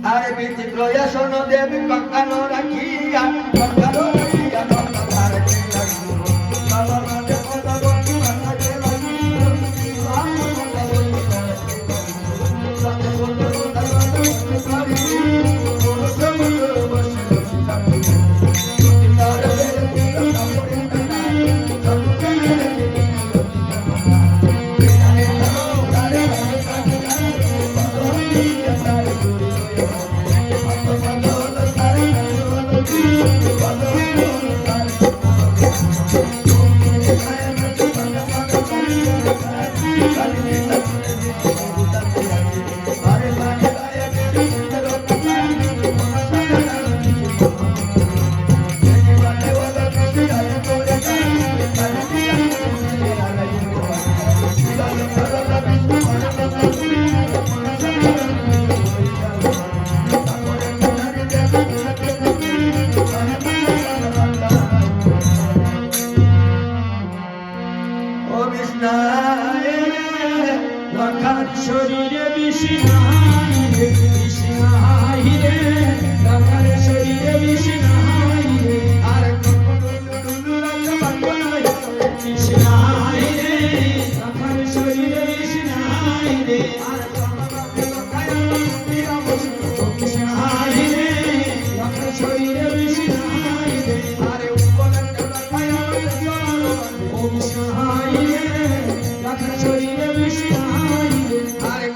আরে বিচিত্র আসন দেবী বাঁকানো রাখিয়া বাঁকানো রাখিয়া বাঁকা ভারতী লাগু বাবা মাঝে কথা বলি বাঁকাকে লাগু বাবা কথা বলি সাথে বলতে বলতে বলতে পারি বড় সমুদ্র বসে লাগু তার বেরতি কাপড়ে কানাই সবকে বেরতি শরীরে বেশি নাই রে রাখার শরীরে বেশি নাই রে আর বেশি নাই রে রাখার শরীরে বেশি নাই রে আর বেশি নাই রে রাখার শরীরে বেশি নাই রে আরে ও বেশি নাই রে রাখার শরীরে বেশি নাই রে আরে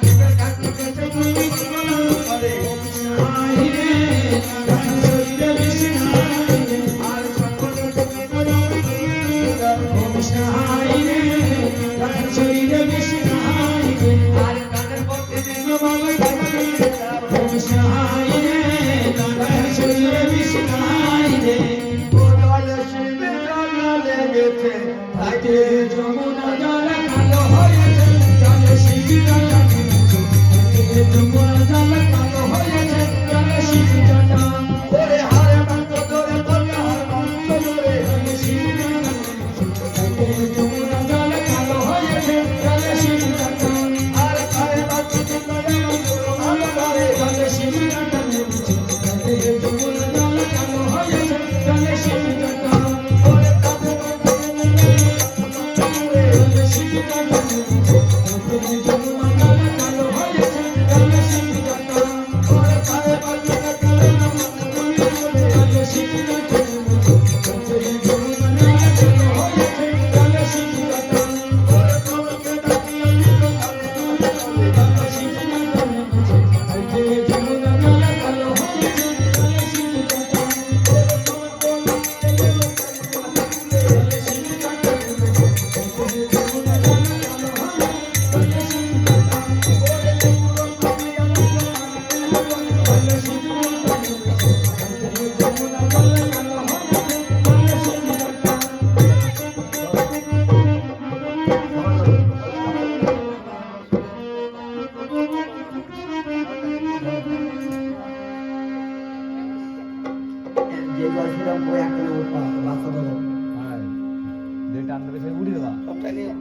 তাইতে যমুনা জল কালো হয়েছে জলে শিব জটা নেমেছে তাইতে যমুনা জল কালো হয়েছে জলে শিব জটা ওরে হারে বাঁধ ধরে বলে হার বাঁধ ধরে জলে শিব জটা নেমেছে তাইতে যমুনা জল কালো হয়েছে জলে শিব জটা আর হারে বাঁধ ধরে ভালো ধরে জলে শিব জটা নেমেছে তাইতে যমুনা জল কালো হয়েছে জলে শিব জটা ওরে তাতে জলে শিব জটা নেমেছে তাইতে যমুনা জল কালো হয়েছে জলে শিব জটা ওরে তারে বাঁধ ধরে জলে শিব জটা নেমেছে তাইতে যমুনা জল কালো হয়েছে জলে শিব জটা ওরে তোমাকে ডাকিয়ে নিল জলে শিব জটা নেমেছে তাইতে যমুনা জল কালো হয়েছে জলে শিব জটা ওরে তোমাকে ডাকিয়ে নিল জলে শিব জটা নেমেছে তাইতে যমুনা জল কালো হয়েছে জলে শিব জটা ওরে যমুনা জলে শিব জটা নেমেছে তাইতে যমুনা জল কালো হয়েছে জলে শিব জটা যে বয়সটা বই একটা বাচ্চা বলো হ্যাঁ যেটা আনতে পেছে উড়ি দেবা সবটা নিয়ে